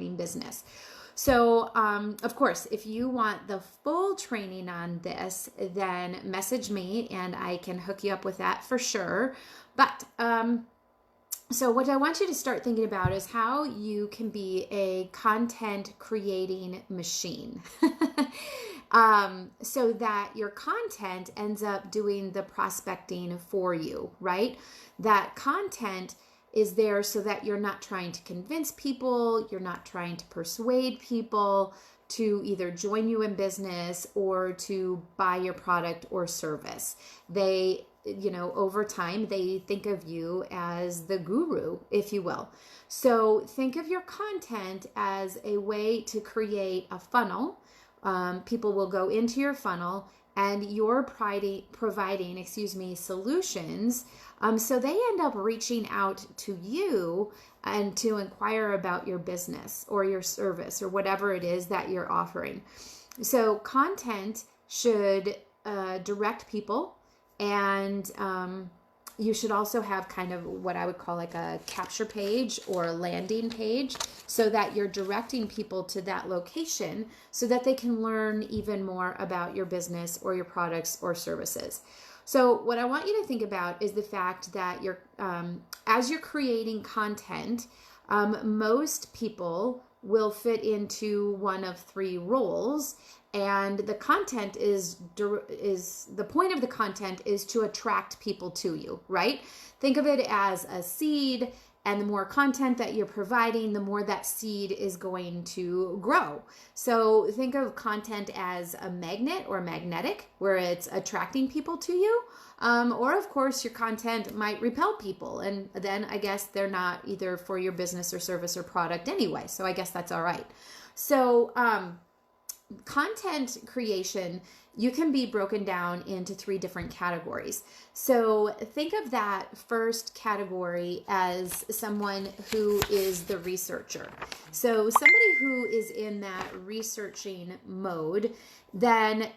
marketing business. So, of course, if you want the full training on this, then message me and I can hook you up with that for sure. But, so what I want you to start thinking about is how you can be a content creating machine. So that your content ends up doing the prospecting for you, right? That content is there so that you're not trying to convince people, you're not trying to persuade people to either join you in business or to buy your product or service. They, over time, they think of you as the guru, if you will. So think of your content as a way to create a funnel. People will go into your funnel and you're providing solutions. So they end up reaching out to you and to inquire about your business or your service or whatever it is that you're offering. So content should direct people, and you should also have kind of what I would call like a capture page or a landing page so that you're directing people to that location so that they can learn even more about your business or your products or services. So what I want you to think about is the fact that as you're creating content, most people will fit into one of three roles. And the content is the point of the content is to attract people to you, right? Think of it as a seed, and the more content that you're providing, the more that seed is going to grow. So think of content as a magnet or magnetic, where it's attracting people to you. Or of course, your content might repel people, and then I guess they're not either for your business or service or product anyway. So I guess that's all right. So, content creation, you can be broken down into three different categories. So think of that first category as someone who is the researcher. So somebody who is in that researching mode, then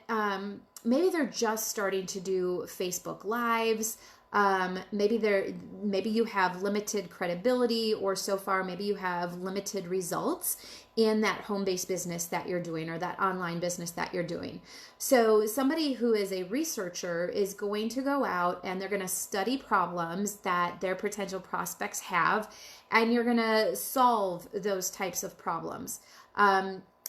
maybe they're just starting to do Facebook Lives. Maybe you have limited credibility, or so far maybe you have limited results in that home-based business that you're doing or that online business that you're doing. So somebody who is a researcher is going to go out and they're going to study problems that their potential prospects have, and you're going to solve those types of problems.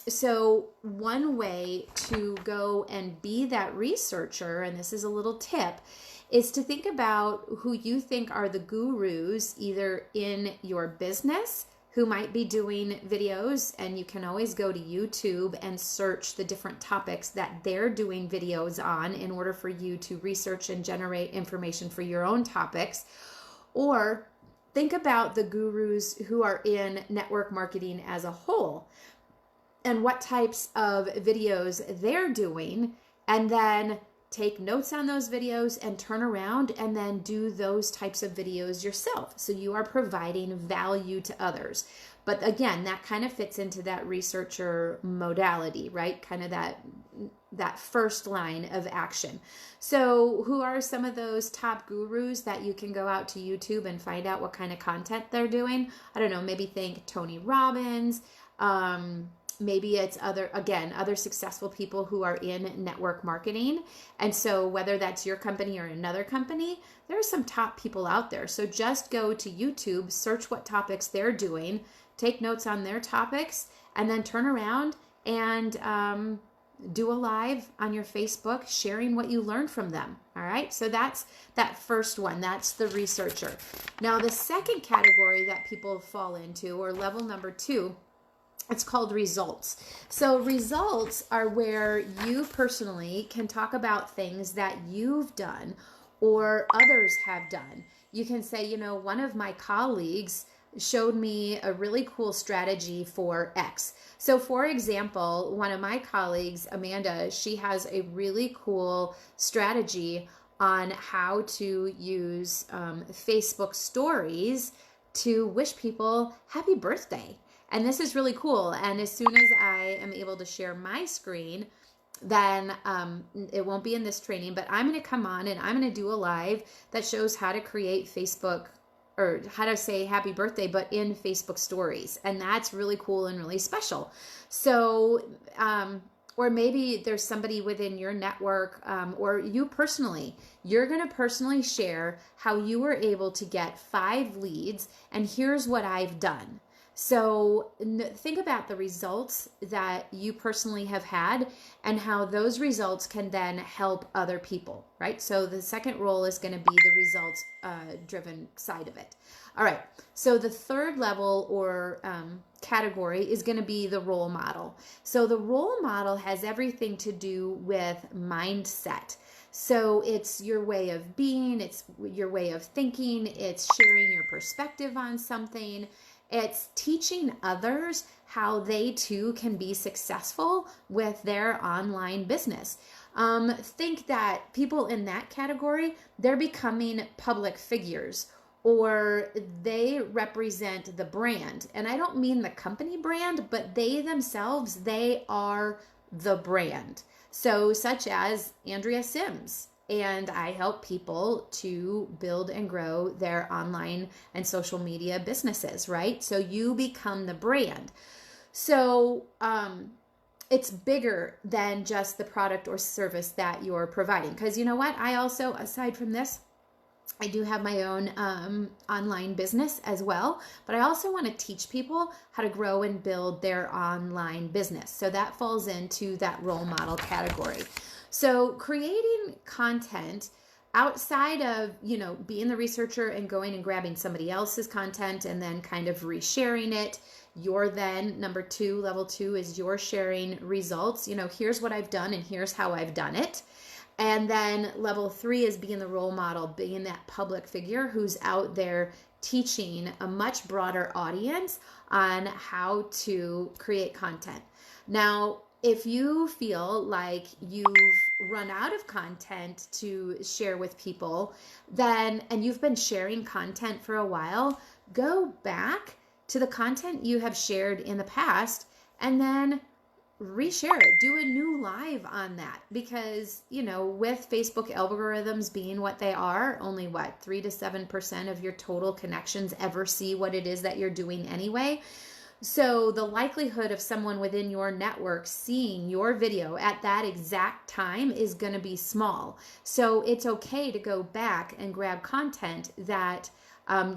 So one way to go and be that researcher, and this is a little tip, is to think about who you think are the gurus either in your business who might be doing videos, and you can always go to YouTube and search the different topics that they're doing videos on in order for you to research and generate information for your own topics. Or think about the gurus who are in network marketing as a whole and what types of videos they're doing, and then take notes on those videos and turn around and then do those types of videos yourself. So you are providing value to others. But again, that kind of fits into that researcher modality, right? Kind of that first line of action. So who are some of those top gurus that you can go out to YouTube and find out what kind of content they're doing? I don't know, maybe think Tony Robbins, maybe it's other successful people who are in network marketing. And so whether that's your company or another company, there are some top people out there. So just go to YouTube, search what topics they're doing, take notes on their topics, and then turn around and do a live on your Facebook sharing what you learned from them. All right. So that's that first one. That's the researcher. Now, the second category that people fall into, or level number 2, it's called results. So results are where you personally can talk about things that you've done or others have done. You can say, one of my colleagues showed me a really cool strategy for X. So for example, one of my colleagues, Amanda, she has a really cool strategy on how to use Facebook stories to wish people happy birthday. And this is really cool. And as soon as I am able to share my screen, then it won't be in this training, but I'm going to come on and I'm going to do a live that shows how to create Facebook or how to say happy birthday, but in Facebook stories. And that's really cool and really special. So, or maybe there's somebody within your network, or you personally, you're going to personally share how you were able to get 5 leads, and here's what I've done. So think about the results that you personally have had and how those results can then help other people, right? So the second role is going to be the results driven side of it. All right. So the third level or category is going to be the role model. So the role model has everything to do with mindset. So it's your way of being, it's your way of thinking, it's sharing your perspective on something. It's teaching others how they too can be successful with their online business. Think that people in that category, they're becoming public figures, or they represent the brand. And I don't mean the company brand, but they themselves, they are the brand. So such as Andrea Sims. And I help people to build and grow their online and social media businesses, right? So you become the brand. So it's bigger than just the product or service that you're providing. Because you know what? I also, aside from this, I do have my own online business as well, but I also want to teach people how to grow and build their online business. So that falls into that role model category. So creating content outside of, being the researcher and going and grabbing somebody else's content and then kind of resharing it. You're then level 2 is you're sharing results. Here's what I've done and here's how I've done it. And then level 3 is being the role model, being that public figure who's out there teaching a much broader audience on how to create content. Now, if you feel like you've run out of content to share with people, and you've been sharing content for a while, go back to the content you have shared in the past and then reshare it. Do a new live on that, because with Facebook algorithms being what they are, only 3 to 7% of your total connections ever see what it is that you're doing anyway. So the likelihood of someone within your network seeing your video at that exact time is going to be small. So it's okay to go back and grab content that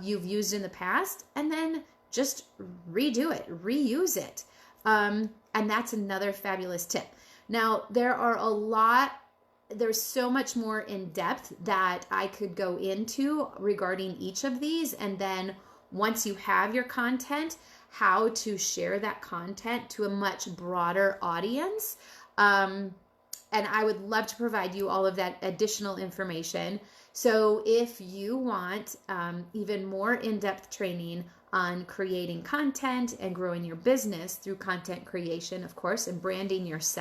you've used in the past and then just redo it, reuse it. And that's another fabulous tip. Now, there's so much more in depth that I could go into regarding each of these. And then once you have your content, how to share that content to a much broader audience. And I would love to provide you all of that additional information. So if you want even more in-depth training on creating content and growing your business through content creation, of course, and branding yourself,